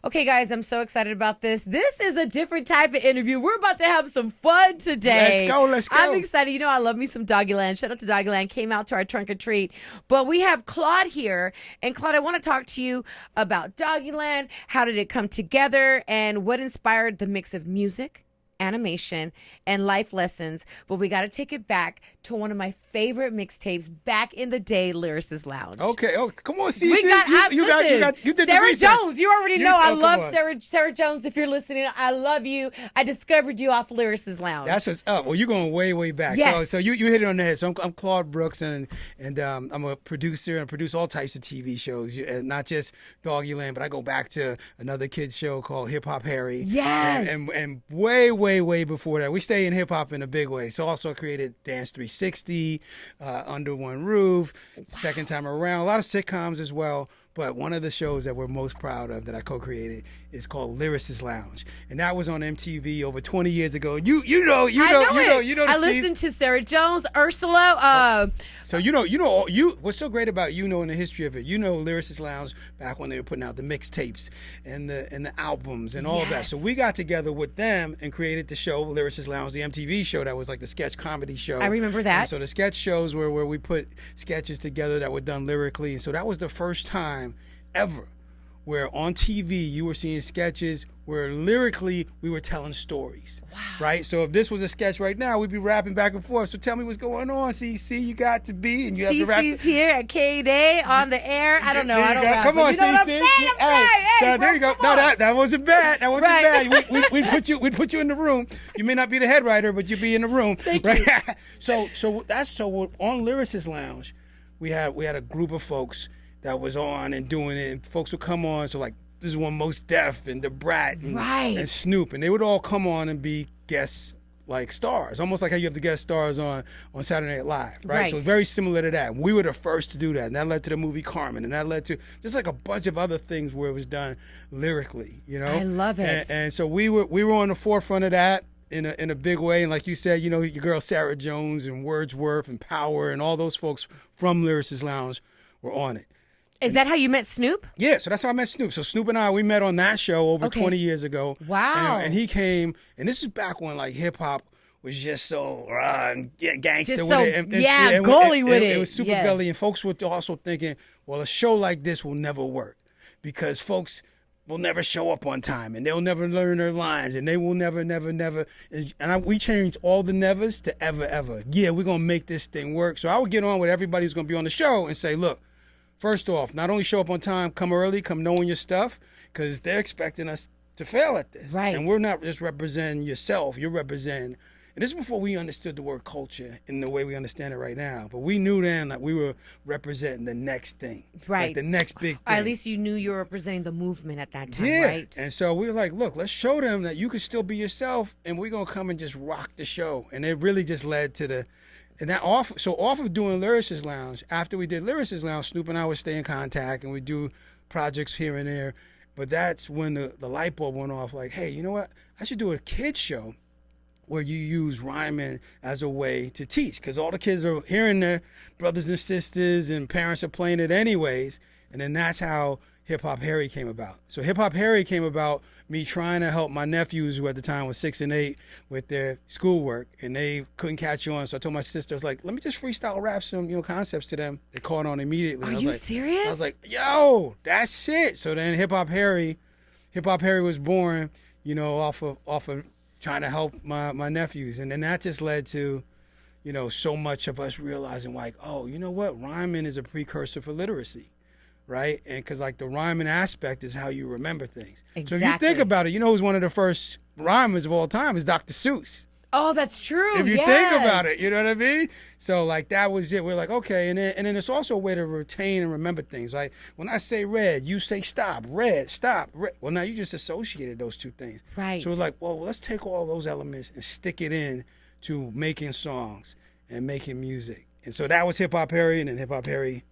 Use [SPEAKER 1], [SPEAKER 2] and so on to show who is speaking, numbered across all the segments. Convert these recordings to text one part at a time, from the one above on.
[SPEAKER 1] Okay, guys, I'm so excited about this. This is a different type of interview. We're about to have some fun today.
[SPEAKER 2] Let's go.
[SPEAKER 1] I'm excited. You know, I love me some Doggyland. Shout out to Doggyland. Came out to our trunk or treat. But we have Claude here. And Claude, I want to talk to you about Doggyland. How did it come together? And what inspired the mix of music, animation, and life lessons? But we got to take it back to one of my favorite mixtapes back in the day, Lyricist Lounge.
[SPEAKER 2] Okay. Oh, come on, Cece.
[SPEAKER 1] We got,
[SPEAKER 2] you did
[SPEAKER 1] Sarah
[SPEAKER 2] the research.
[SPEAKER 1] Jones. You already know I love Sarah Jones. If you're listening, I love you. I discovered you off Lyricist Lounge.
[SPEAKER 2] That's what's up. Well, you're going way, way back.
[SPEAKER 1] Yes.
[SPEAKER 2] So you hit it on the head. So I'm Claude Brooks, and I'm a producer and produce all types of TV shows, not just Doggyland, but I go back to another kid show called Hip Hop Harry.
[SPEAKER 1] Yes.
[SPEAKER 2] And way before that, we stay in hip hop in a big way. So also I created Dance 360, Under One Roof, Second Time Around, a lot of sitcoms as well. But one of the shows that we're most proud of that I co-created is called Lyricist Lounge, and that was on MTV over 20 years ago. You know.
[SPEAKER 1] I listened to Sarah Jones, Ursula.
[SPEAKER 2] So what's so great about knowing the history of it. Lyricist Lounge back when they were putting out the mixtapes and the albums and all of that. So we got together with them and created the show Lyricist Lounge, the MTV show that was like the sketch comedy show.
[SPEAKER 1] I remember that.
[SPEAKER 2] And so the sketch shows were where we put sketches together that were done lyrically, and so that was the first time ever where on TV you were seeing sketches where lyrically we were telling stories.
[SPEAKER 1] Wow.
[SPEAKER 2] Right? So if this was a sketch right now, we'd be rapping back and forth. So tell me what's going on, CC. You got to be, and you have to rap.
[SPEAKER 1] CC's here at K-Day on the air. I don't know. I don't rap.
[SPEAKER 2] Come on,
[SPEAKER 1] you know
[SPEAKER 2] CC.
[SPEAKER 1] What I'm saying?
[SPEAKER 2] Hey, there you go. No, that wasn't bad. That wasn't bad. We'd put you in the room. You may not be the head writer, but you'd be in the room.
[SPEAKER 1] Thank you.
[SPEAKER 2] So on Lyricist Lounge, we had a group of folks that was on and doing it, and folks would come on. So like this is one Most Def and the Brat and Snoop, and they would all come on and be guests like stars, almost like how you have the guest stars on Saturday Night Live, right? So it's very similar to that. We were the first to do that, and that led to the movie Carmen, and that led to just like a bunch of other things where it was done lyrically,
[SPEAKER 1] I love it.
[SPEAKER 2] And so we were on the forefront of that in a big way, and like you said, your girl Sarah Jones and Wordsworth and Power and all those folks from Lyricist Lounge were on it.
[SPEAKER 1] Is that how you met Snoop?
[SPEAKER 2] Yeah, so that's how I met Snoop. So Snoop and I, we met on that show over 20 years ago.
[SPEAKER 1] Wow.
[SPEAKER 2] And he came, and this is back when like hip hop was just so gangster
[SPEAKER 1] just
[SPEAKER 2] with
[SPEAKER 1] so,
[SPEAKER 2] it. And
[SPEAKER 1] goalie with it.
[SPEAKER 2] It was super gully, and folks were also thinking, well, a show like this will never work because folks will never show up on time, and they'll never learn their lines, and they will never. And we changed all the nevers to ever. Yeah, we're going to make this thing work. So I would get on with everybody who's going to be on the show and say, look, first off, not only show up on time, come early, come knowing your stuff, because they're expecting us to fail at this.
[SPEAKER 1] Right.
[SPEAKER 2] And we're not just representing yourself, you're representing, and this is before we understood the word culture in the way we understand it right now. But we knew then that we were representing the next thing.
[SPEAKER 1] Right.
[SPEAKER 2] Like the next big thing.
[SPEAKER 1] Or at least you knew you were representing the movement at that time,
[SPEAKER 2] yeah.
[SPEAKER 1] right?
[SPEAKER 2] And so we were like, look, let's show them that you can still be yourself, and we're going to come and just rock the show. And it really just led to the... And that off of doing Lyricist Lounge, after we did Lyricist Lounge, Snoop and I would stay in contact and we do projects here and there. But that's when the light bulb went off. Like, hey, you know what? I should do a kids show where you use rhyming as a way to teach, because all the kids are hearing their brothers and sisters and parents are playing it anyways. And then that's how Hip Hop Harry came about. So Hip Hop Harry came about me trying to help my nephews, who at the time was 6 and 8, with their schoolwork, and they couldn't catch on. So I told my sister, I was like, let me just freestyle rap some, concepts to them. They caught on immediately.
[SPEAKER 1] Are you serious?
[SPEAKER 2] I was like, yo, that's it. So then Hip Hop Harry was born, off of trying to help my nephews, and then that just led to, so much of us realizing like, oh, you know what, rhyming is a precursor for literacy. Right? And because like the rhyming aspect is how you remember things.
[SPEAKER 1] Exactly.
[SPEAKER 2] So if you think about it, who's one of the first rhymers of all time is Dr. Seuss.
[SPEAKER 1] Oh, that's true.
[SPEAKER 2] If you think about it, you know what I mean? So like that was it. We're like, okay, and then it's also a way to retain and remember things. Like when I say red, you say stop. Red, stop. Red. Well, now you just associated those two things.
[SPEAKER 1] Right.
[SPEAKER 2] So we're like, well, let's take all those elements and stick it in to making songs and making music. And so that was Hip Hop Harry, and then Hip Hop Harry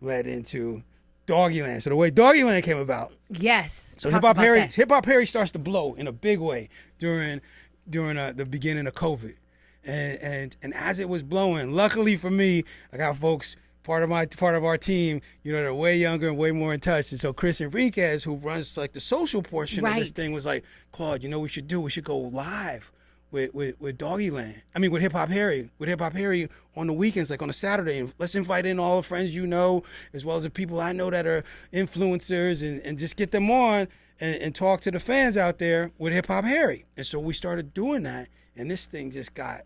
[SPEAKER 2] led into Doggyland. So the way Doggyland came about.
[SPEAKER 1] Yes.
[SPEAKER 2] So Hip Hop Harry starts to blow in a big way during the beginning of COVID, and as it was blowing, luckily for me, I got folks part of our team, they're way younger and way more in touch. And so Chris Enriquez, who runs like the social portion of this thing, was like, Claude, we should go live with Doggyland. I mean, with Hip Hop Harry on the weekends, like on a Saturday, and let's invite in all the friends as well as the people I know that are influencers, and just get them on and talk to the fans out there with Hip Hop Harry. And so we started doing that, and this thing just got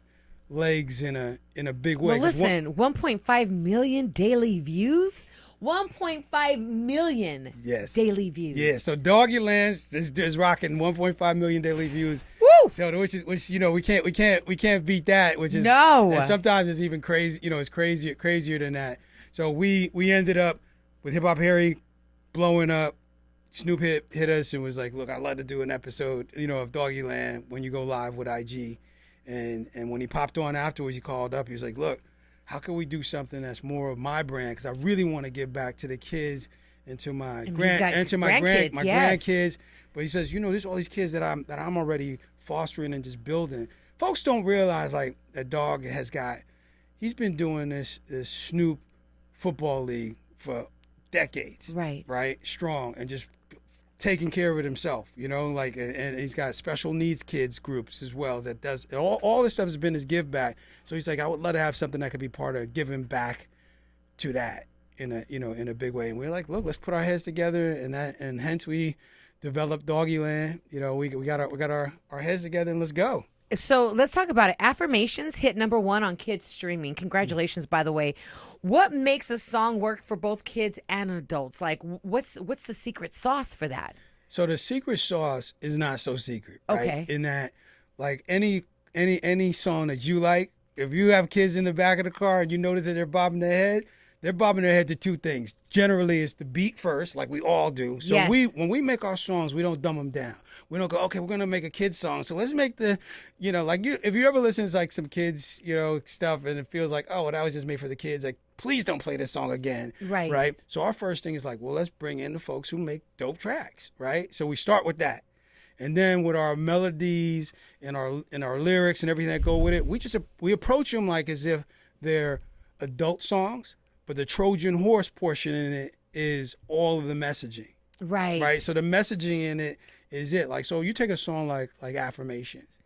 [SPEAKER 2] legs in a big way.
[SPEAKER 1] Well, listen, 1.5 million daily views. 1.5 million daily views.
[SPEAKER 2] Yeah, so Doggyland is rocking 1.5 million daily views.
[SPEAKER 1] Woo!
[SPEAKER 2] So which we can't beat that. Which is
[SPEAKER 1] no.
[SPEAKER 2] And sometimes it's even crazy. It's crazier than that. So we ended up with Hip Hop Harry blowing up. Snoop hit us and was like, "Look, I'd love to do an episode, of Doggyland when you go live with IG." And when he popped on afterwards, he called up. He was like, "Look, how can we do something that's more of my brand? Because I really want to give back to the kids and to my grandkids." But he says, there's all these kids that I'm already fostering and just building. Folks don't realize like that Dog he's been doing this Snoop football league for decades, right, strong, and just taking care of it himself, and he's got special needs kids groups as well that does all this stuff has been his give back. So he's like, I would love to have something that could be part of giving back to that in a big way. And we're like, look, let's put our heads together, and hence we developed Doggyland. We got our heads together, and let's go.
[SPEAKER 1] So let's talk about it. Affirmations hit #1 on kids streaming. Congratulations, by the way. What makes a song work for both kids and adults? Like, what's the secret sauce for that?
[SPEAKER 2] So the secret sauce is not so secret, right?
[SPEAKER 1] Okay.
[SPEAKER 2] In that, like any song that you like, if you have kids in the back of the car and you notice that they're bobbing their head to two things. Generally, it's the beat first, like we all do. So when we make our songs, we don't dumb them down. We don't go, okay, we're gonna make a kid's song, so let's make if you ever listen to like some kids, stuff, and it feels like, oh, well, that was just made for the kids. Like, please don't play this song again. Right. So our first thing is like, well, let's bring in the folks who make dope tracks, right? So we start with that. And then with our melodies and our lyrics and everything that go with it, we approach them like as if they're adult songs, but the Trojan horse portion in it is all of the messaging. Right. So the messaging in it is it. Like, so you take a song like Affirmations,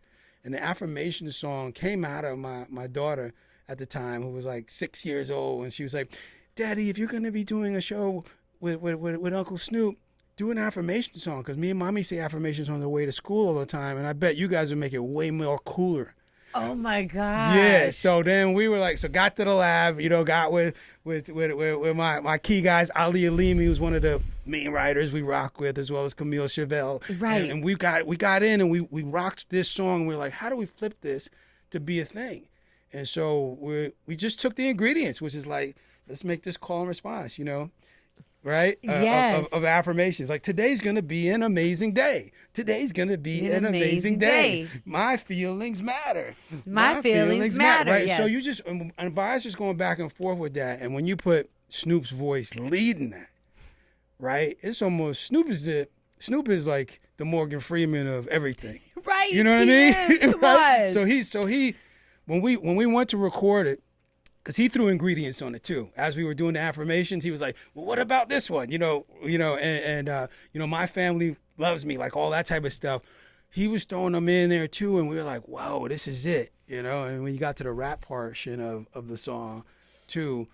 [SPEAKER 2] and the Affirmation song came out of my daughter at the time, who was like 6 years old, and she was like, Daddy, if you're gonna be doing a show with Uncle Snoop, do an affirmation song, because me and Mommy say affirmations on the way to school all the time, and I bet you guys would make it way more cooler.
[SPEAKER 1] Oh my God.
[SPEAKER 2] Yeah. So then we were like, got to the lab, got with my key guys, Ali Alimi, who's one of the main writers we rock with, as well as Camille Chevelle.
[SPEAKER 1] Right.
[SPEAKER 2] And we got in and we rocked this song. And we were like, how do we flip this to be a thing? And so we just took the ingredients, which is like, let's make this call and response, right?
[SPEAKER 1] Yes.
[SPEAKER 2] Of affirmations. Like, today's going to be an amazing day. Today's going to be an amazing day. My feelings matter.
[SPEAKER 1] My feelings matter.
[SPEAKER 2] Right.
[SPEAKER 1] Yes.
[SPEAKER 2] So you just, and by us just going back and forth with that, and when you put Snoop's voice leading that, right? It's almost, Snoop is like the Morgan Freeman of everything.
[SPEAKER 1] Right.
[SPEAKER 2] You know what I mean?
[SPEAKER 1] Come
[SPEAKER 2] right?
[SPEAKER 1] on.
[SPEAKER 2] So he, when we went to record it, because he threw ingredients on it too. As we were doing the affirmations, he was like, "Well, what about this one? My family loves me," like all that type of stuff. He was throwing them in there too, and we were like, "Whoa, this is it," And when you got to the rap portion of the song, too,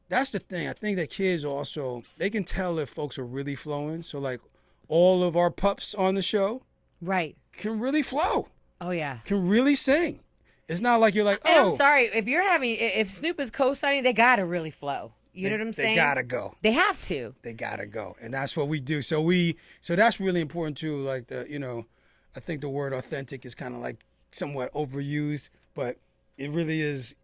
[SPEAKER 2] that's the thing. I think that kids also, they can tell if folks are really flowing. So like, all of our pups on the show,
[SPEAKER 1] right,
[SPEAKER 2] can really flow.
[SPEAKER 1] Oh yeah,
[SPEAKER 2] can really sing. It's not like you're like,
[SPEAKER 1] and I'm sorry, if Snoop is co-signing, they gotta really flow. You know what I'm saying?
[SPEAKER 2] They gotta go.
[SPEAKER 1] They have to.
[SPEAKER 2] They gotta go, and that's what we do. So that's really important too. Like I think the word authentic is kind of like somewhat overused, but it really is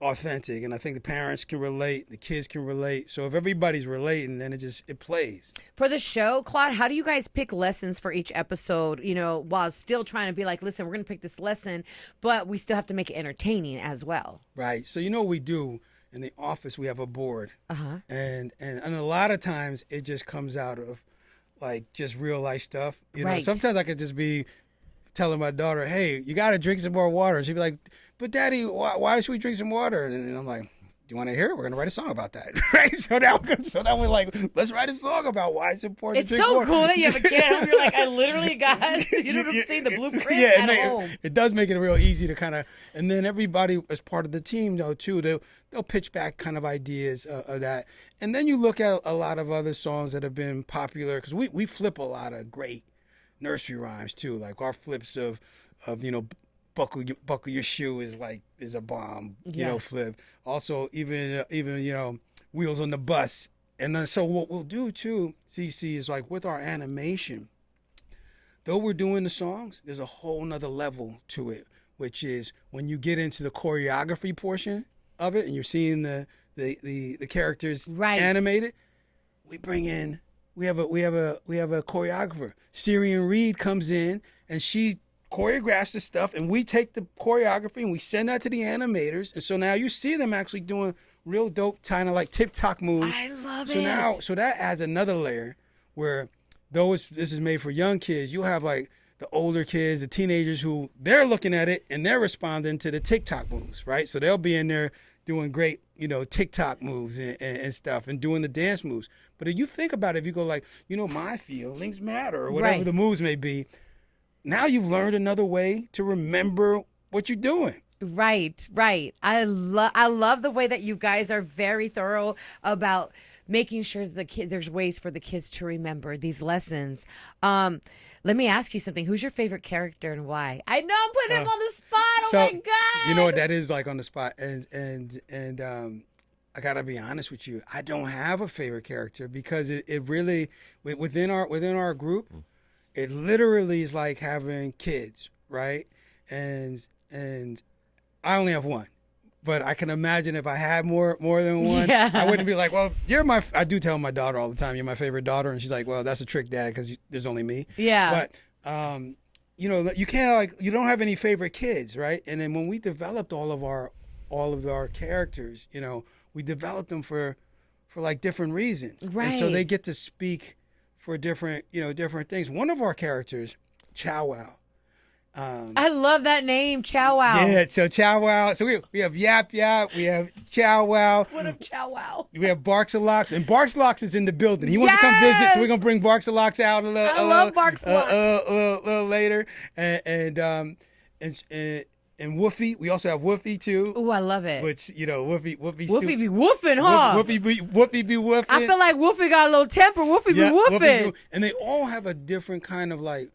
[SPEAKER 2] authentic, and I think the parents can relate, the kids can relate. So if everybody's relating, then it plays.
[SPEAKER 1] For the show, Claude, how do you guys pick lessons for each episode, while still trying to be like, listen, we're going to pick this lesson, but we still have to make it entertaining as well?
[SPEAKER 2] Right. So what we do in the office, we have a board.
[SPEAKER 1] Uh-huh.
[SPEAKER 2] And a lot of times it just comes out of like just real life stuff.
[SPEAKER 1] Right.
[SPEAKER 2] Sometimes I could just be telling my daughter, hey, you got to drink some more water. And she'd be like, but Daddy, why should we drink some water? And I'm like, Do you want to hear it? We're gonna write a song about that, right? So now we're like, let's write a song about why it's important.
[SPEAKER 1] It's
[SPEAKER 2] to drink
[SPEAKER 1] so
[SPEAKER 2] water.
[SPEAKER 1] cool that you have a kid at home. You're like, I literally got, you know what I'm saying, the blueprint at home.
[SPEAKER 2] It does make it real easy to kind of, and then everybody as part of the team though too, they'll pitch back kind of ideas of that, and then you look at a lot of other songs that have been popular because we flip a lot of great nursery rhymes too, like our flips of buckle your shoe is a bomb, flip. Also, even wheels on the bus. And then so what we'll do too, CC, is like with our animation, though we're doing the songs, there's a whole nother level to it, which is when you get into the choreography portion of it and you're seeing the characters animated, we have a choreographer. Syrian Reed comes in and she choreographs the stuff, and we take the choreography and we send that to the animators, and so now you see them actually doing real dope kind of like TikTok moves.
[SPEAKER 1] I love it.
[SPEAKER 2] So that adds another layer where though this is made for young kids, you'll have like the older kids, the teenagers who they're looking at it and they're responding to the TikTok moves, right? So they'll be in there doing great, TikTok moves and stuff and doing the dance moves. But if you think about it, if you go like, my feelings matter or whatever the moves may be, now you've learned another way to remember what you're doing.
[SPEAKER 1] Right. I love the way that you guys are very thorough about making sure that there's ways for the kids to remember these lessons. Let me ask you something. Who's your favorite character and why? I know I'm putting him on the spot. Oh my God.
[SPEAKER 2] You know what that is like on the spot. And I gotta be honest with you. I don't have a favorite character because it really within our group, it literally is like having kids, right? And I only have one, but I can imagine if I had more than one, I wouldn't be like, well, I do tell my daughter all the time, you're my favorite daughter, and she's like, well, that's a trick, Dad, because there's only me.
[SPEAKER 1] Yeah.
[SPEAKER 2] But you can't you don't have any favorite kids, right? And then when we developed all of our characters, we developed them for like different reasons,
[SPEAKER 1] right?
[SPEAKER 2] And so they get to speak for different things. One of our characters, Chow Wow.
[SPEAKER 1] I love that name, Chow Wow.
[SPEAKER 2] Yeah, so Chow Wow. So we have Yap Yap, we have Chow Wow.
[SPEAKER 1] What up, Chow Wow?
[SPEAKER 2] We have Barks-a-Lox, and Barks-a-Lox is in the building. He wants to come visit, so we're gonna bring Barks-a-Lox out a
[SPEAKER 1] love Barks-a-Lox.
[SPEAKER 2] A little later, and Woofy. We also have Woofy too.
[SPEAKER 1] Oh, I love it.
[SPEAKER 2] Which Woofy
[SPEAKER 1] be woofing, huh?
[SPEAKER 2] Woofy be woofing.
[SPEAKER 1] I feel like Woofy got a little temper. Woofy be woofing.
[SPEAKER 2] And they all have a different kind of like.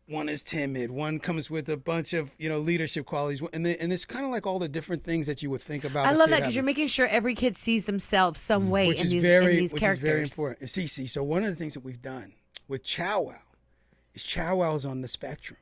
[SPEAKER 2] One is timid. One comes with a bunch of leadership qualities, and it's kind of like all the different things that you would think about.
[SPEAKER 1] I love that because you're making sure every kid sees themselves some way in these characters.
[SPEAKER 2] Which is very important. And Cece, so one of the things that we've done with Chow Wow is Chow Wow is on the spectrum.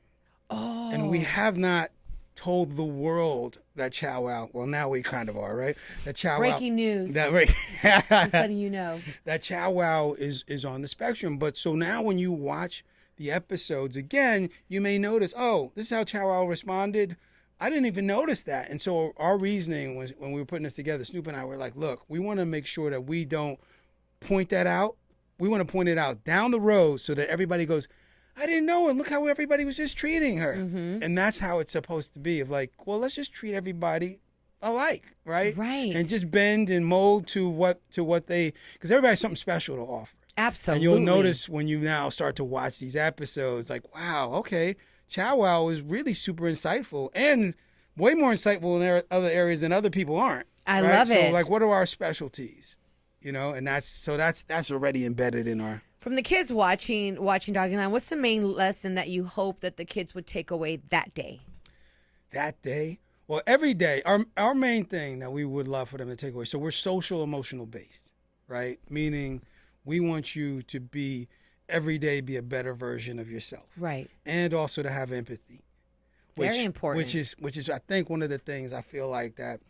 [SPEAKER 1] Oh.
[SPEAKER 2] And we have not told the world that Chow Wow. Well, now we kind of are, right? That Chow Wow.
[SPEAKER 1] Breaking news.
[SPEAKER 2] Just
[SPEAKER 1] letting you know
[SPEAKER 2] that Chow Wow is on the spectrum. But so now when you watch the episodes again, you may notice, oh, this is how Chow Wow responded. I didn't even notice that. And so our reasoning was when we were putting this together, Snoop and I were like, look, we want to make sure that we don't point that out. We want to point it out down the road so that everybody goes, I didn't know, and look how everybody was just treating her.
[SPEAKER 1] Mm-hmm.
[SPEAKER 2] And that's how it's supposed to be, of like, well, let's just treat everybody alike, right?
[SPEAKER 1] Right.
[SPEAKER 2] And just bend and mold to what they, because everybody has something special to offer.
[SPEAKER 1] Absolutely.
[SPEAKER 2] And you'll notice when you now start to watch these episodes, like, wow, okay, Chow Wow is really super insightful and way more insightful in other areas than other people aren't.
[SPEAKER 1] I love it.
[SPEAKER 2] So, like, what are our specialties? And that's already embedded in our.
[SPEAKER 1] From the kids watching Doggyland, what's the main lesson that you hope that the kids would take away that day?
[SPEAKER 2] That day? Well, every day, our main thing that we would love for them to take away. So we're social emotional based, right? Meaning we want you to be every day be a better version of yourself,
[SPEAKER 1] right? And
[SPEAKER 2] also to have empathy,
[SPEAKER 1] very important.
[SPEAKER 2] Which is I think one of the things I feel like that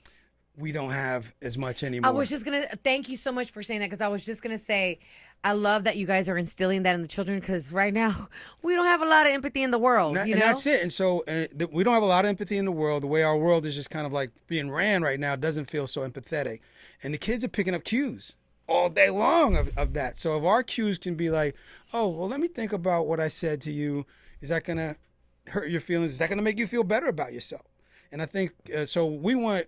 [SPEAKER 2] we don't have as much anymore.
[SPEAKER 1] I was just gonna thank you so much for saying that, because I was just gonna say I love that you guys are instilling that in the children, because right now we don't have a lot of empathy in the world.
[SPEAKER 2] And that's it. And so we don't have a lot of empathy in the world. The way our world is just kind of like being ran right now doesn't feel so empathetic, and the kids are picking up cues all day long of that. So if our cues can be like, oh, well, let me think about what I said to you. Is that going to hurt your feelings? Is that going to make you feel better about yourself? And I think so.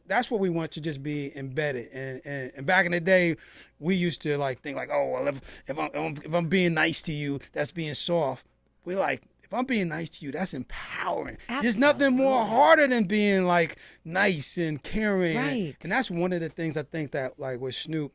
[SPEAKER 2] That's what we want to just be embedded. And back in the day, we used to like think like, oh well, if I'm being nice to you, that's being soft. We like. If I'm being nice to you, that's empowering.
[SPEAKER 1] Absolutely.
[SPEAKER 2] There's nothing more harder than being like nice and caring.
[SPEAKER 1] Right.
[SPEAKER 2] And that's one of the things I think that like with Snoop,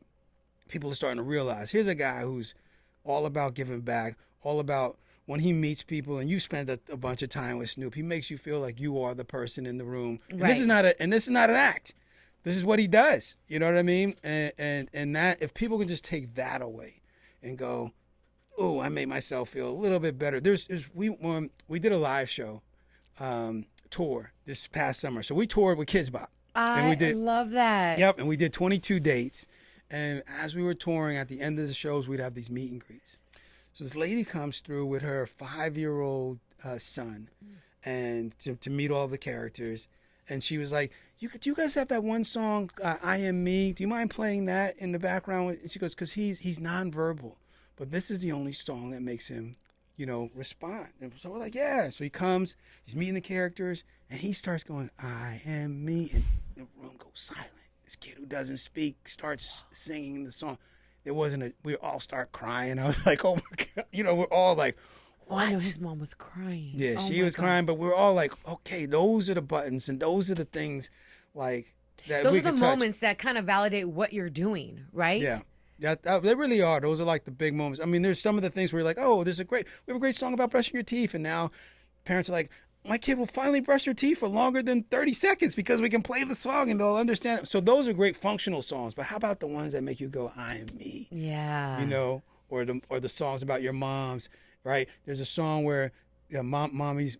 [SPEAKER 2] people are starting to realize. Here's a guy who's all about giving back, all about when he meets people and you spend a bunch of time with Snoop, he makes you feel like you are the person in the room. And
[SPEAKER 1] Right.
[SPEAKER 2] this is not an act. This is what he does. You know what I mean? And that if people can just take that away and go, oh, I made myself feel a little bit better. We did a live show tour this past summer. So we toured with Kids Bop.
[SPEAKER 1] I love that.
[SPEAKER 2] Yep, and we did 22 dates. And as we were touring, at the end of the shows, we'd have these meet and greets. So this lady comes through with her 5-year-old son, and to meet all the characters. And she was like, do you guys have that one song, I Am Me? Do you mind playing that in the background? And she goes, because he's nonverbal. But this is the only song that makes him, respond. And so we're like, yeah. So he comes, he's meeting the characters, and he starts going, I am me. And the room goes silent. This kid who doesn't speak starts singing the song. We all start crying. I was like, oh my God. We're all like, what?
[SPEAKER 1] Oh, I know his mom was crying.
[SPEAKER 2] Yeah,
[SPEAKER 1] Oh
[SPEAKER 2] she
[SPEAKER 1] my
[SPEAKER 2] was
[SPEAKER 1] God.
[SPEAKER 2] crying, but we're all like, okay, those are the buttons and those are the things like that
[SPEAKER 1] Those
[SPEAKER 2] we
[SPEAKER 1] are the
[SPEAKER 2] can touch.
[SPEAKER 1] moments that kind of validate what you're doing, right?
[SPEAKER 2] Yeah. They really are. Those are like the big moments. I mean, there's some of the things where you're like, oh, we have a great song about brushing your teeth. And now parents are like, my kid will finally brush their teeth for longer than 30 seconds because we can play the song and they'll understand it. So those are great functional songs. But how about the ones that make you go, I am me?
[SPEAKER 1] Yeah.
[SPEAKER 2] Or the songs about your moms, right? There's a song where mommy's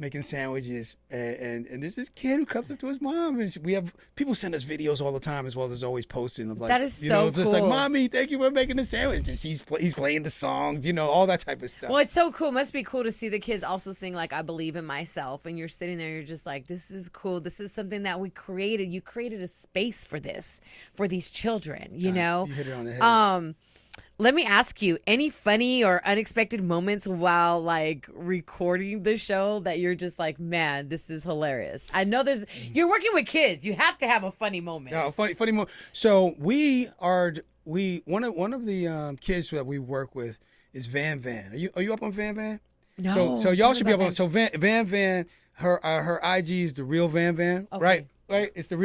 [SPEAKER 2] making sandwiches, and there's this kid who comes up to his mom, and we have people send us videos all the time, as well as always posting of like,
[SPEAKER 1] That is so
[SPEAKER 2] just like,
[SPEAKER 1] cool.
[SPEAKER 2] mommy, thank you for making the sandwich, and he's playing the songs, all that type of stuff.
[SPEAKER 1] Well, it's so cool. It must be cool to see the kids also sing like I Believe in Myself, and you're sitting there, you're just like, this is cool. This is something that we created. You created a space for this, for these children, you know?
[SPEAKER 2] You hit it on the head.
[SPEAKER 1] Let me ask you, any funny or unexpected moments while like recording the show that you're just like, man, this is hilarious? I know you're working with kids. You have to have a funny moment.
[SPEAKER 2] No, funny moment. So one of the kids that we work with is Van Van. Are you up on Van Van?
[SPEAKER 1] No.
[SPEAKER 2] So y'all should be up on. So Van Van, her IG is the real Van Van,
[SPEAKER 1] Okay.
[SPEAKER 2] right? Right, it's the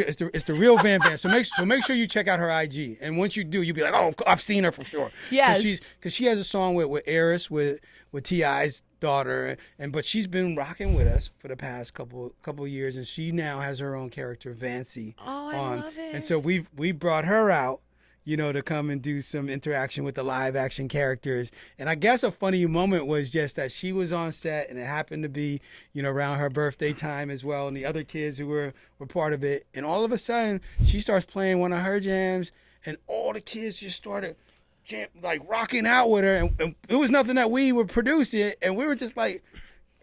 [SPEAKER 2] real Van Van. So make sure you check out her IG, and once you do, you'll be like, oh, I've seen her for sure.
[SPEAKER 1] Yes.
[SPEAKER 2] Because she has a song with Eris with T.I.'s daughter, but she's been rocking with us for the past couple years, and she now has her own character Vancy.
[SPEAKER 1] Oh, I
[SPEAKER 2] on.
[SPEAKER 1] love it.
[SPEAKER 2] And so we brought her out, to come and do some interaction with the live action characters. And I guess a funny moment was just that she was on set and it happened to be, around her birthday time as well. And the other kids who were part of it. And all of a sudden she starts playing one of her jams and all the kids just started rocking out with her. And it was nothing that we were producing. And we were just like,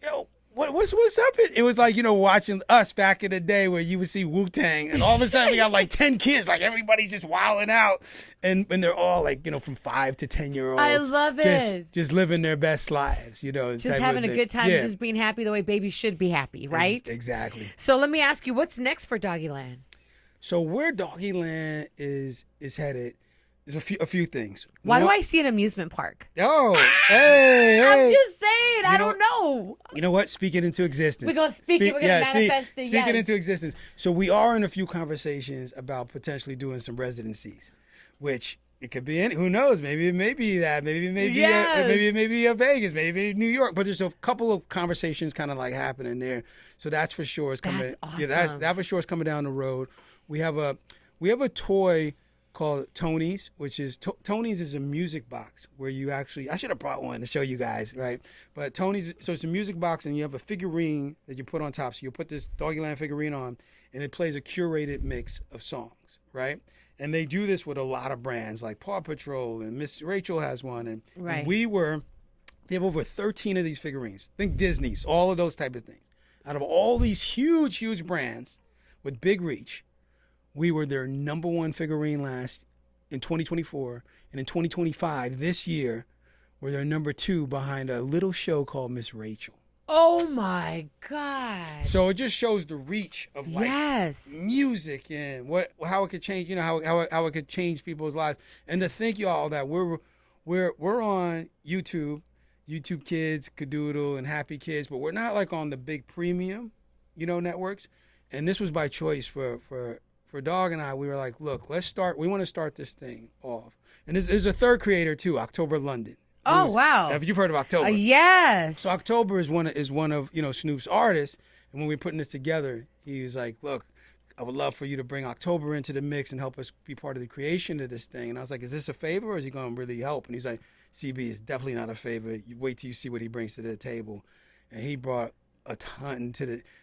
[SPEAKER 2] yo, what's up? It was like, watching us back in the day where you would see Wu-Tang and all of a sudden we got like 10 kids, like everybody's just wilding out and they're all like, from 5 to 10-year-olds.
[SPEAKER 1] I love it.
[SPEAKER 2] Just living their best lives,
[SPEAKER 1] Just having a good time, just being happy the way babies should be happy, right?
[SPEAKER 2] Exactly.
[SPEAKER 1] So let me ask you, what's next for Doggyland?
[SPEAKER 2] So where Doggyland is headed is a few things.
[SPEAKER 1] Why do I see an amusement park?
[SPEAKER 2] Oh, hey.
[SPEAKER 1] I'm just saying, I don't know.
[SPEAKER 2] You know what? Speak it into existence.
[SPEAKER 1] We're going to speak it. We're going to manifest it.
[SPEAKER 2] Speak it into existence. So we are in a few conversations about potentially doing some residencies, which it could be who knows? Maybe it may be that. Maybe it may be maybe it may be Vegas. Maybe New York. But there's a couple of conversations kind of like happening there. So that's for sure. It's coming.
[SPEAKER 1] That's awesome.
[SPEAKER 2] Yeah, that for sure is coming down the road. We have a toy called Tony's, which is Tony's is a music box where you actually, I should have brought one to show you guys, right? But Tony's, so it's a music box and you have a figurine that you put on top. So you put this Doggyland figurine on and it plays a curated mix of songs, right? And they do this with a lot of brands like Paw Patrol and Miss Rachel has one. And they have over 13 of these figurines. Think Disney's, all of those type of things. Out of all these huge, huge brands with big reach, we were their number one figurine in 2024. And in 2025, this year, we're their number 2 behind a little show called Miss Rachel.
[SPEAKER 1] Oh my God.
[SPEAKER 2] So it just shows the reach of like
[SPEAKER 1] Yes.
[SPEAKER 2] music and how it could change, you know, how it could change people's lives. And to think y'all that we're on YouTube Kids, Kadoodle, and Happy Kids, but we're not like on the big premium, you know, networks. And this was by choice for Dog and I. We were like, look, we want to start this thing off. And there's a third creator too, October London.
[SPEAKER 1] Oh, wow.
[SPEAKER 2] Have you heard of October?
[SPEAKER 1] Yes.
[SPEAKER 2] So October is one of you know, Snoop's artists. And when we were putting this together, he was like, look, I would love for you to bring October into the mix and help us be part of the creation of this thing. And I was like, is this a favor or is he going to really help? And he's like, CB is definitely not a favor. You wait till you see what he brings to the table. And he brought a ton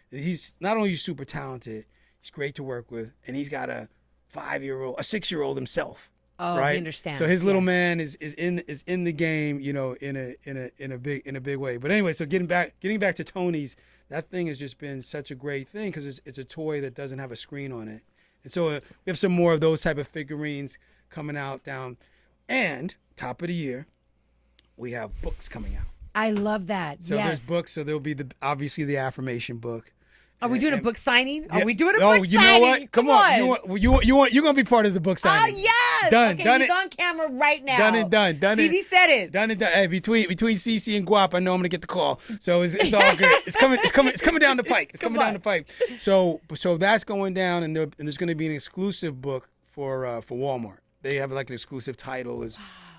[SPEAKER 2] he's not only super talented, he's great to work with, and he's got a 6-year-old himself.
[SPEAKER 1] Oh,
[SPEAKER 2] right?
[SPEAKER 1] I understand.
[SPEAKER 2] So his little man is in the game, you know, in a big way. But anyway, so getting back to Tony's, that thing has just been such a great thing because it's a toy that doesn't have a screen on it, and so we have some more of those type of figurines coming out down, and top of the year, we have books coming out.
[SPEAKER 1] I love that.
[SPEAKER 2] So
[SPEAKER 1] yes.
[SPEAKER 2] there's books. So there'll be obviously the affirmation book.
[SPEAKER 1] Are we doing a book signing?
[SPEAKER 2] Yeah.
[SPEAKER 1] Are we doing a book signing?
[SPEAKER 2] You know what? Come on. You're gonna be part of the book signing.
[SPEAKER 1] Oh yes.
[SPEAKER 2] Done.
[SPEAKER 1] Okay,
[SPEAKER 2] done
[SPEAKER 1] he's
[SPEAKER 2] it.
[SPEAKER 1] on camera right now.
[SPEAKER 2] Done it. Done it.
[SPEAKER 1] CB said it.
[SPEAKER 2] Done it. Hey, between CC and Guap, I know I'm gonna get the call. So it's all good. It's coming down the pike. It's coming down the pike. So that's going down, and there's gonna be an exclusive book for Walmart. They have like an exclusive title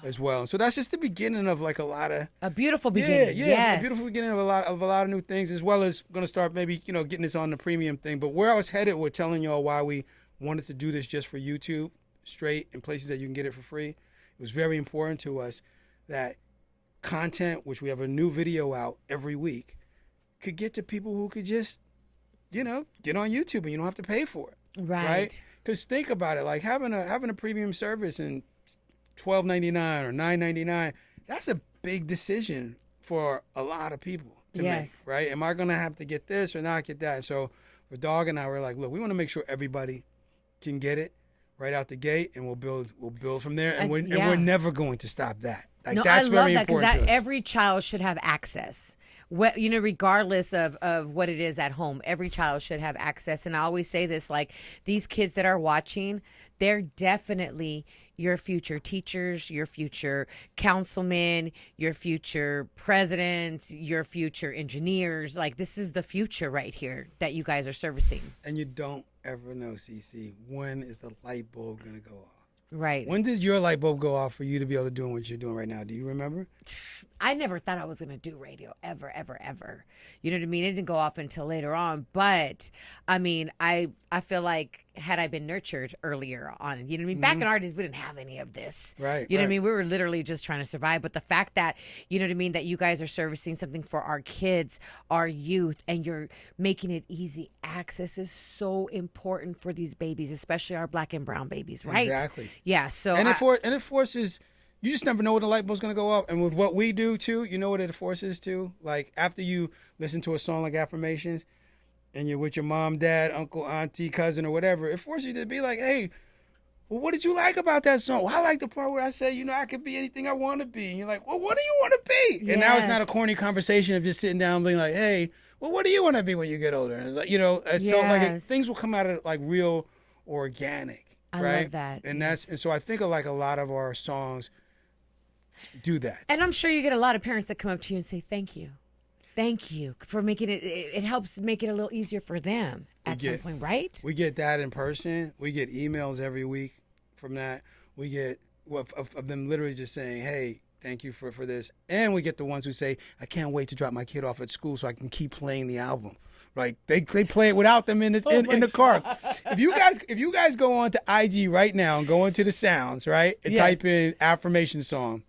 [SPEAKER 2] as well. So that's just the beginning of like
[SPEAKER 1] a beautiful beginning.
[SPEAKER 2] Yeah,
[SPEAKER 1] yes.
[SPEAKER 2] a beautiful beginning of a lot of new things, as well as going to start maybe, you know, getting this on the premium thing. But where I was headed with telling y'all why we wanted to do this just for YouTube, straight, in places that you can get it for free, it was very important to us that content, which we have a new video out every week, could get to people who could just, you know, get on YouTube and you don't have to pay for it. Right? Because think about it, like having a premium service and $12.99 or $9.99, that's a big decision for a lot of people to make, right? Am I gonna have to get this or not get that? So for Dog and I, we're like, look, we want to make sure everybody can get it right out the gate, and we'll build from there, and we're never going to stop that. Like,
[SPEAKER 1] no,
[SPEAKER 2] that's
[SPEAKER 1] I love
[SPEAKER 2] very
[SPEAKER 1] that because
[SPEAKER 2] important.
[SPEAKER 1] every child should have access. You know, regardless of what it is at home, every child should have access. And I always say this, like, these kids that are watching, they're definitely your future teachers, your future councilmen, your future presidents, your future engineers. Like, this is the future right here that you guys are servicing.
[SPEAKER 2] And you don't ever know, CC, when is the light bulb going to go off?
[SPEAKER 1] Right.
[SPEAKER 2] When did your light bulb go off for you to be able to do what you're doing right now? Do you remember?
[SPEAKER 1] I never thought I was going to do radio ever, ever, ever. You know what I mean? It didn't go off until later on. But, I mean, I feel like had I been nurtured earlier on, you know what I mean? Back in our days, we didn't have any of this.
[SPEAKER 2] Right.
[SPEAKER 1] You know what I mean? We were literally just trying to survive. But the fact that, you know what I mean, that you guys are servicing something for our kids, our youth, and you're making it easy access is so important for these babies, especially our black and brown babies, right?
[SPEAKER 2] Exactly.
[SPEAKER 1] Yeah. So
[SPEAKER 2] and it forces, you just never know when the light bulb's going to go up. And with what we do too, you know what it forces too? Like after you listen to a song like Affirmations and you're with your mom, dad, uncle, auntie, cousin, or whatever, it forces you to be like, hey, well, what did you like about that song? Well, I like the part where I say, you know, I could be anything I want to be. And you're like, well, what do you want to be? Yes. And now it's not a corny conversation of just sitting down and being like, hey, well, what do you want to be when you get older? And like, you know, so like things will come out of like real organic.
[SPEAKER 1] I
[SPEAKER 2] right?
[SPEAKER 1] love that.
[SPEAKER 2] And so I think like a lot of our songs do that.
[SPEAKER 1] And I'm sure you get a lot of parents that come up to you and say, thank you. Thank you for making it. It helps make it a little easier for them at some point, right?
[SPEAKER 2] We get that in person. We get emails every week from that. We get of them literally just saying, hey, thank you for this. And we get the ones who say, I can't wait to drop my kid off at school so I can keep playing the album. Right? They play it without them in the car. If you guys go on to IG right now and go into the sounds, right? And type in affirmation song,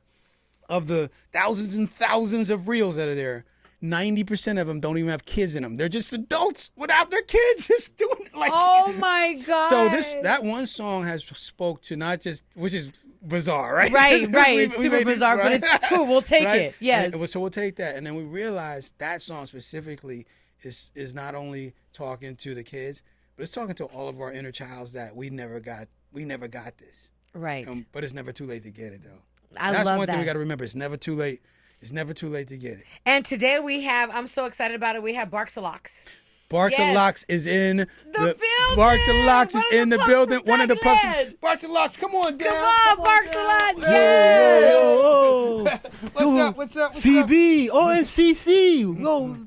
[SPEAKER 2] of the thousands and thousands of reels that are there, 90% of them don't even have kids in them. They're just adults without their kids, just doing it like.
[SPEAKER 1] Oh my God!
[SPEAKER 2] So that one song has spoke to not just, which is bizarre, right?
[SPEAKER 1] Right. Super bizarre, but it's cool. We'll take it. Yes.
[SPEAKER 2] So we'll take that, and then we realized that song specifically is not only talking to the kids, but it's talking to all of our inner childs that we never got this.
[SPEAKER 1] Right.
[SPEAKER 2] But it's never too late to get it though.
[SPEAKER 1] I
[SPEAKER 2] That's
[SPEAKER 1] love
[SPEAKER 2] one
[SPEAKER 1] that.
[SPEAKER 2] thing we got to remember. It's never too late. It's never too late to get it.
[SPEAKER 1] And today I'm so excited about it, we have Barks-a-Lox.
[SPEAKER 2] Barks and Locks is in the
[SPEAKER 1] building.
[SPEAKER 2] Barks and Locks is in the building. One of the pups.
[SPEAKER 1] Doggyland.
[SPEAKER 2] Barks and Locks, come on down.
[SPEAKER 1] Come on, Barks-a-Lox.
[SPEAKER 3] Yo.
[SPEAKER 2] What's up?
[SPEAKER 3] CB, ONCC. Yo,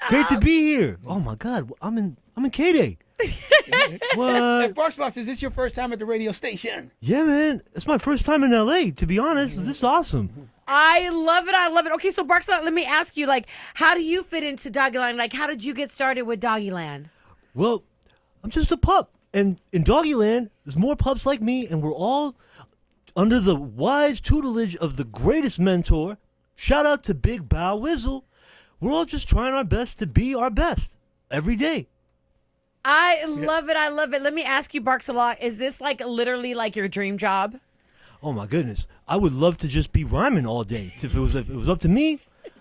[SPEAKER 3] great to be here. Oh my God, I'm in K-Day.
[SPEAKER 2] Hey,
[SPEAKER 3] What?
[SPEAKER 2] Barks and Locks, is this your first time at the radio station?
[SPEAKER 3] Yeah, man, it's my first time in LA. To be honest, this is awesome.
[SPEAKER 1] I love it. Okay, so Barks-a-Lox, let me ask you, like, how do you fit into Doggyland? Like, how did you get started with Doggyland?
[SPEAKER 3] Well, I'm just a pup, and in Doggyland, there's more pups like me, and we're all under the wise tutelage of the greatest mentor. Shout out to Big Bow Wizzle. We're all just trying our best to be our best every day.
[SPEAKER 1] I love it. Let me ask you, Barks-a-Lox, is this like literally like your dream job?
[SPEAKER 3] Oh my goodness, I would love to just be rhyming all day. If it was up to me,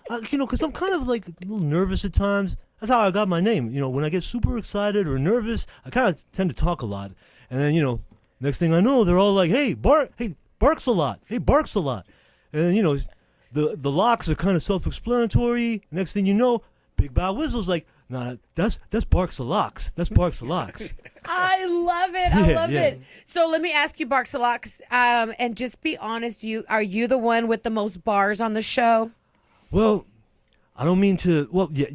[SPEAKER 3] because I'm kind of like a little nervous at times. That's how I got my name. When I get super excited or nervous, I kind of tend to talk a lot. And then next thing I know, they're all like, "Hey, Barks-a-Lot. Hey, Barks-a-Lot." And the locks are kind of self-explanatory. Next thing you know, Big Bow Whistle's like, "Nah, that's Barks-a-Lox. That's Barks-a-Lox."
[SPEAKER 1] I love it. I love it. So let me ask you, Barks-a-Lox, and just be honest. Are you the one with the most bars on the show?
[SPEAKER 3] Well, I don't mean to. Well, yeah.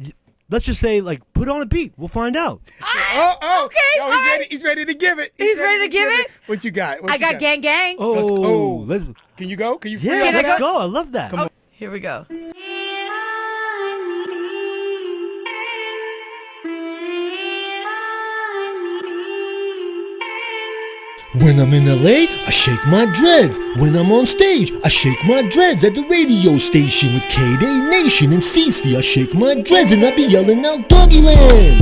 [SPEAKER 3] Let's just say, like, put on a beat. We'll find out.
[SPEAKER 1] Okay.
[SPEAKER 2] Yo, he's ready to give it.
[SPEAKER 1] He's ready to give it?
[SPEAKER 2] What you got?
[SPEAKER 1] I got gang gang.
[SPEAKER 3] Let's.
[SPEAKER 2] Can you go? Can you?
[SPEAKER 3] Yeah,
[SPEAKER 1] Can I
[SPEAKER 3] let's
[SPEAKER 1] go?
[SPEAKER 3] go. I love that.
[SPEAKER 1] Oh, here we go.
[SPEAKER 4] When I'm in LA, I shake my dreads. When I'm on stage, I shake my dreads. At the radio station with K-Day Nation and CC, I shake my dreads and I be yelling out Doggyland.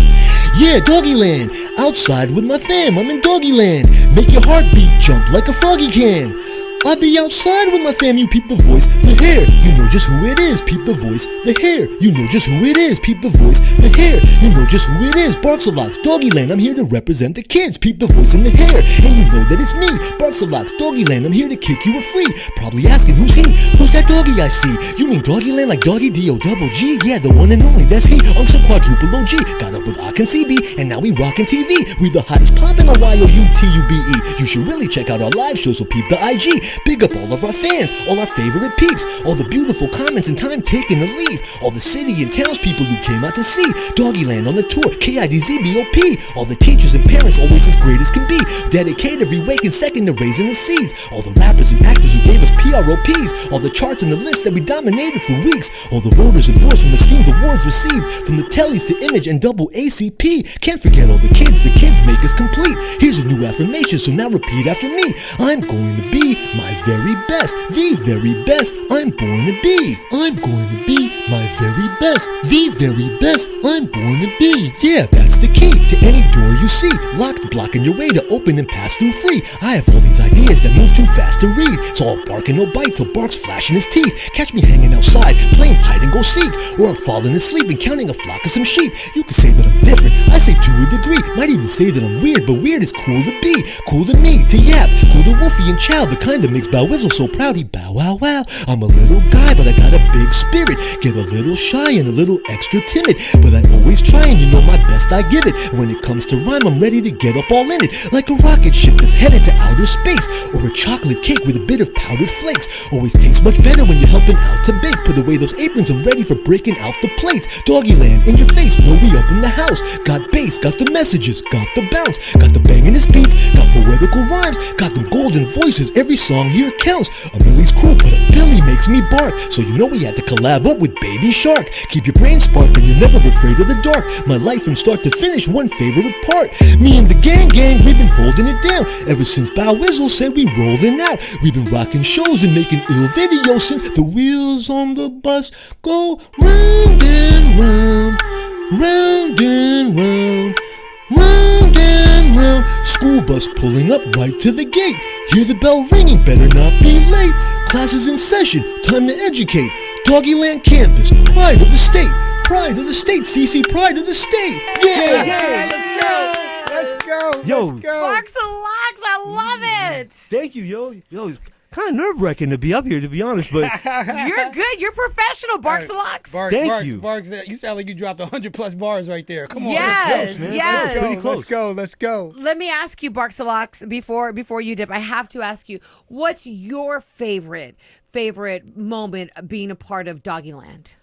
[SPEAKER 4] Yeah, Doggyland. Outside with my fam, I'm in Doggyland. Make your heartbeat jump like a froggy can. I be outside with my fam, you peep the voice, the hair, you know just who it is, peep the voice, the hair, you know just who it is, peep the voice, the hair, you know just who it is, Barks-a-Lox, Doggyland, I'm here to represent the kids, peep the voice and the hair, and you know that it's me, Barks-a-Lox, Doggyland, I'm here to kick you a free, probably asking who's he, who's that doggy I see, you mean Doggyland like Doggy D-O-double-G, yeah, the one and only, that's he, Unks a quadruple OG, got up with Ak and CB, and now we rockin' TV, we the hottest pop in a Y-O-U-T-U-B-E, you should really check out our live shows, so peep the IG, big up all of our fans, all our favorite peeps, all the beautiful comments and time taken to leave, all the city and townspeople who came out to see Doggyland on the tour, KIDZBOP, all the teachers and parents always as great as can be, dedicated every waking second to raising the seeds, all the rappers and actors who gave us PROPs, all the charts and the lists that we dominated for weeks, all the voters and boards from esteemed awards received, from the tellies to Image and double ACP, can't forget all the kids make us complete, here's a new affirmation, so now repeat after me, I'm going to be my very best, the very best I'm born to be. I'm going to be my very best, the very best I'm born to be. Yeah, that's the key to any door you see, locked, blocking your way to open and pass through free. I have all these ideas that move too fast to read. It's all bark and no bite till Bark's flashing his teeth. Catch me hanging outside, playing hide and go seek, or I'm falling asleep and counting a flock of some sheep. You can say that I'm different, I say to a degree. Might even say that I'm weird, but weird is cool to be. Cool to me, to yap, cool to Wolfie and Chow, the kind that makes Bow Wizzle so proud he bow wow wow. I'm a little guy, but I got a big spirit. Get a little shy and a little extra timid, but I always try and you know my best I give it. When it comes to rhyme, I'm ready to get up all in it, like a rocket ship that's headed to outer space, or a chocolate cake with a bit of powdered flakes. Always tastes much better when you're helping out to bake. Put away those aprons, I'm ready for breaking out the plates. Doggyland in your face, know we up in the house. Got bass, got the messages, got the bounce, got the banging his beats, got poetical rhymes, got them golden voices, every song here counts. A Millie's cool, but a Billy makes me bark, so you know we had to collab up with Baby Shark. Keep your brain sparked and you're never afraid of the dark. My life from start to finish, one favorite part. Me and the gang, we've been holding it down ever since Bow Wizzle said we rolling out. We've been rocking shows and making ill videos since the wheels on the bus go round and round, round and round, round and round. School bus pulling up right to the gate. Hear the bell ringing, better not be late. Class is in session, time to educate. Doggyland campus, pride of the state. Pride of the state, CC, pride of the state. Yeah!
[SPEAKER 2] Let's go.
[SPEAKER 3] Yo.
[SPEAKER 2] Let's go.
[SPEAKER 1] Barks-a-Lox, I love it.
[SPEAKER 3] Thank you, yo. It's kind of nerve-wracking to be up here, to be honest. But
[SPEAKER 1] You're good. You're professional, Barks-a-Lox.
[SPEAKER 3] Thank you.
[SPEAKER 2] Barks, you sound like you dropped 100+ bars right there. Come on.
[SPEAKER 1] Yes,
[SPEAKER 3] man.
[SPEAKER 1] yes.
[SPEAKER 3] Pretty close.
[SPEAKER 2] Let's go.
[SPEAKER 1] Let me ask you, Barks-a-Lox, before you dip. I have to ask you, what's your favorite moment of being a part of Doggyland?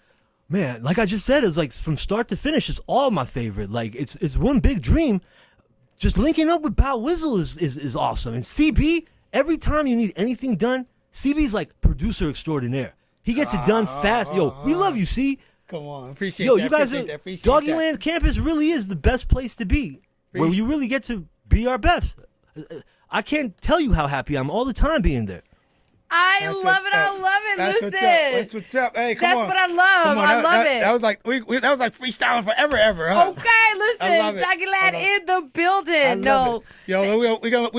[SPEAKER 3] Man, like I just said, it's like from start to finish, it's all my favorite. Like it's one big dream. Just linking up with Bow Wizzle is awesome. And CB, every time you need anything done, CB's like producer extraordinaire. He gets it done fast. Yo, we love you, C.
[SPEAKER 2] Come on. Appreciate
[SPEAKER 3] Yo,
[SPEAKER 2] that.
[SPEAKER 3] you guys
[SPEAKER 2] appreciate
[SPEAKER 3] are
[SPEAKER 2] that. Appreciate
[SPEAKER 3] Doggyland
[SPEAKER 2] that.
[SPEAKER 3] campus really is the best place to be. Where you really get to be our best. I can't tell you how happy I'm all the time being there.
[SPEAKER 1] I
[SPEAKER 2] That's
[SPEAKER 1] love
[SPEAKER 2] what's
[SPEAKER 1] it. I
[SPEAKER 2] up.
[SPEAKER 1] love it.
[SPEAKER 2] That's
[SPEAKER 1] Listen.
[SPEAKER 2] what's up. That's what's up. Hey, come
[SPEAKER 1] That's
[SPEAKER 2] on.
[SPEAKER 1] what I love.
[SPEAKER 2] Come on.
[SPEAKER 1] I love it.
[SPEAKER 2] That was like that was like freestyling forever, ever. Huh?
[SPEAKER 1] Okay,
[SPEAKER 2] I
[SPEAKER 1] listen,
[SPEAKER 2] love it.
[SPEAKER 1] Doggyland in the
[SPEAKER 2] I
[SPEAKER 1] building.
[SPEAKER 2] love it. Yo,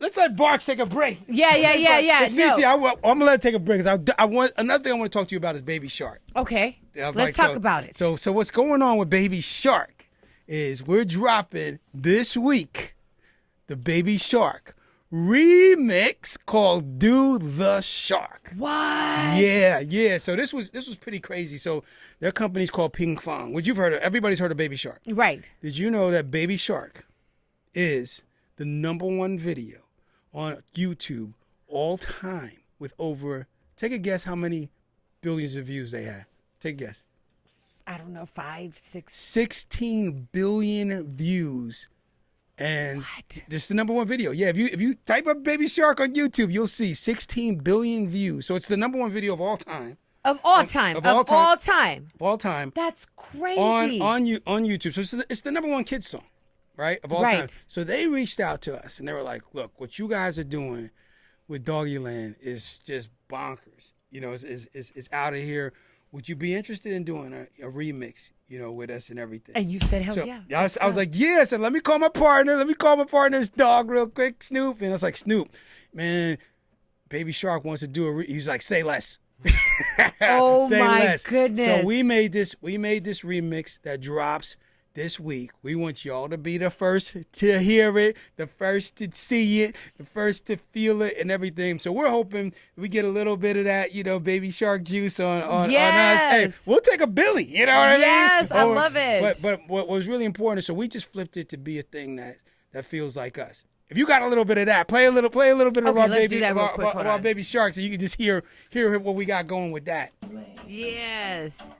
[SPEAKER 2] let's let Barks take a break.
[SPEAKER 1] Yeah.
[SPEAKER 2] Cece, I'm gonna let her take a break. 'Cause I want another thing I want to talk to you about is Baby Shark.
[SPEAKER 1] Okay,
[SPEAKER 2] Yeah,
[SPEAKER 1] let's talk about it.
[SPEAKER 2] So what's going on with Baby Shark is we're dropping this week the Baby Shark remix called "Do the Shark."
[SPEAKER 1] What?
[SPEAKER 2] Yeah. So this was pretty crazy. So their company's called Ping Fong, which you've heard of. Everybody's heard of Baby Shark.
[SPEAKER 1] Right.
[SPEAKER 2] Did you know that Baby Shark is the #1 video on YouTube all time with over? Take a guess how many billions of views they had. Take a guess.
[SPEAKER 1] I don't know, 5, 6.
[SPEAKER 2] 16 billion views. And
[SPEAKER 1] What?
[SPEAKER 2] this is the #1 video. Yeah, if you type up Baby Shark on YouTube, you'll see 16 billion views. So it's the #1 video of all time.
[SPEAKER 1] Of all time.
[SPEAKER 2] of all time. Of all time.
[SPEAKER 1] That's crazy.
[SPEAKER 2] On YouTube. So it's the #1 kids song, right? Of all
[SPEAKER 1] Right.
[SPEAKER 2] time. So they reached out to us and they were like, "Look, what you guys are doing with Doggyland is just bonkers. You know, it's out of here. Would you be interested in doing a remix, you know, with us and everything?"
[SPEAKER 1] And you said, hell
[SPEAKER 2] So
[SPEAKER 1] yeah.
[SPEAKER 2] I was like, yeah. I said, let me call my partner's dog real quick, Snoop. And I was like, Snoop, man, Baby Shark wants to do he's like, say less.
[SPEAKER 1] Oh
[SPEAKER 2] Say
[SPEAKER 1] my
[SPEAKER 2] less.
[SPEAKER 1] goodness.
[SPEAKER 2] So we made this remix that drops this week. We want y'all to be the first to hear it, the first to see it, the first to feel it and everything. So we're hoping we get a little bit of that, you know, Baby Shark juice on us. Hey, we'll take a Billy, you know what I mean?
[SPEAKER 1] Yes, I love it.
[SPEAKER 2] But what was really important is so we just flipped it to be a thing that feels like us. If you got a little bit of that, play a little bit of our
[SPEAKER 1] let's do that real quick. Hold
[SPEAKER 2] our
[SPEAKER 1] on.
[SPEAKER 2] Baby Shark, so you can just hear what we got going with that.
[SPEAKER 1] Yes.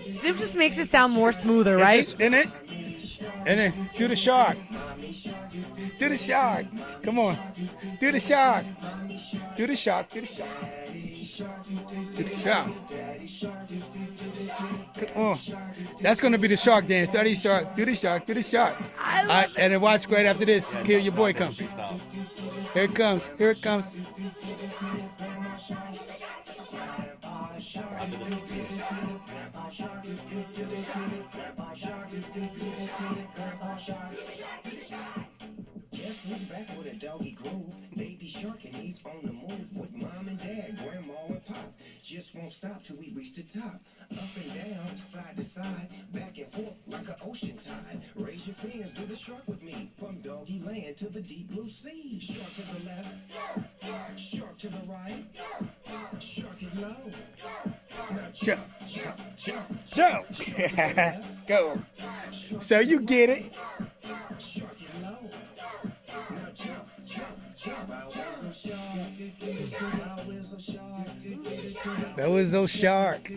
[SPEAKER 1] Snoop just makes it sound more smoother, right?
[SPEAKER 2] In it, and then do the shark. Do the shark. Come on, do the shark. Do the shark. Do the shark. Do the shark. Come on. That's gonna be the shark dance. Do the shark. Do the shark. Do the shark.
[SPEAKER 1] I love
[SPEAKER 2] And then watch right after this. Here your boy comes. Here it comes. Here it comes.
[SPEAKER 5] Guess who's back with a doggy groove? Baby Shark and he's on the move with mom and dad, grandma and pop. Just won't stop till we reach the top. Up and down, side to side, back and forth like an ocean tide. Raise your hands, do the shark with me. From Doggyland to the deep blue sea. Shark to the left, shark to the right, shark it low. Now
[SPEAKER 2] Jump,
[SPEAKER 5] jump.
[SPEAKER 2] jump. Go. So you get it.
[SPEAKER 5] Shark it low. Now jump. Bow whistle shark.
[SPEAKER 2] That was those shark.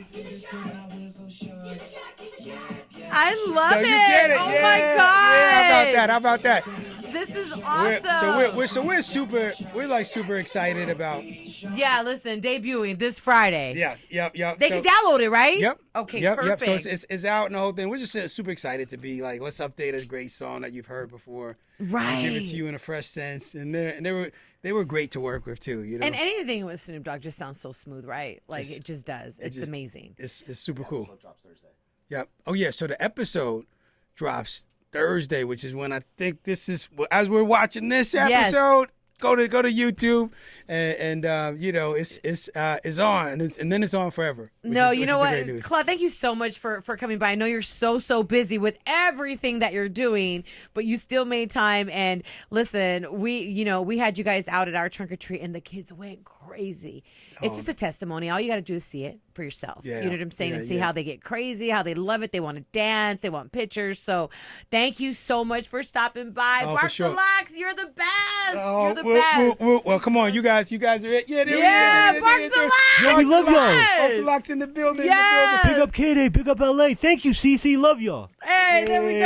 [SPEAKER 1] I love
[SPEAKER 2] So
[SPEAKER 1] it.
[SPEAKER 2] you get it.
[SPEAKER 1] Oh
[SPEAKER 2] yeah.
[SPEAKER 1] my God.
[SPEAKER 2] Yeah, how about that?
[SPEAKER 1] This is awesome.
[SPEAKER 2] We're super excited about.
[SPEAKER 1] Yeah, listen, debuting this Friday.
[SPEAKER 2] Yep.
[SPEAKER 1] They can download it, right?
[SPEAKER 2] Yep.
[SPEAKER 1] Okay,
[SPEAKER 2] Yep.
[SPEAKER 1] perfect.
[SPEAKER 2] So it's out and the whole thing. We're just super excited to be like, let's update a great song that you've heard before.
[SPEAKER 1] Right.
[SPEAKER 2] And give it to you in a fresh sense. And they were great to work with too. You know.
[SPEAKER 1] And anything with Snoop Dogg just sounds so smooth, right? Like it just does. It's amazing.
[SPEAKER 2] It's super cool. Yep. Oh yeah. So the episode drops Thursday, which is when I think this is as we're watching this episode. go to YouTube, and it's on, and then it's on forever.
[SPEAKER 1] No, you
[SPEAKER 2] which
[SPEAKER 1] know
[SPEAKER 2] is the great
[SPEAKER 1] what,
[SPEAKER 2] news.
[SPEAKER 1] Claude, thank you so much for coming by. I know you're so busy with everything that you're doing, but you still made time. And listen, we had you guys out at our trunk or treat, and the kids went crazy. It's just a testimony. All you got to do is see it for yourself.
[SPEAKER 2] Yeah.
[SPEAKER 1] You know what I'm saying?
[SPEAKER 2] Yeah,
[SPEAKER 1] And see
[SPEAKER 2] yeah.
[SPEAKER 1] how they get crazy, how they love it. They want to dance. They want pictures. So thank you so much for stopping by.
[SPEAKER 2] Oh, for sure.
[SPEAKER 1] Barks, you're the best.
[SPEAKER 2] Oh,
[SPEAKER 1] You're the best.
[SPEAKER 2] well, come on, you guys are it. Yeah, there we
[SPEAKER 1] Yeah,
[SPEAKER 2] go.
[SPEAKER 1] Barks a lot.
[SPEAKER 3] Yo, we love y'all.
[SPEAKER 2] Barks a lot's in the building.
[SPEAKER 1] Yes.
[SPEAKER 3] Big up K-Day, big up LA. Thank you, CC. Love y'all.
[SPEAKER 1] Hey, there we go.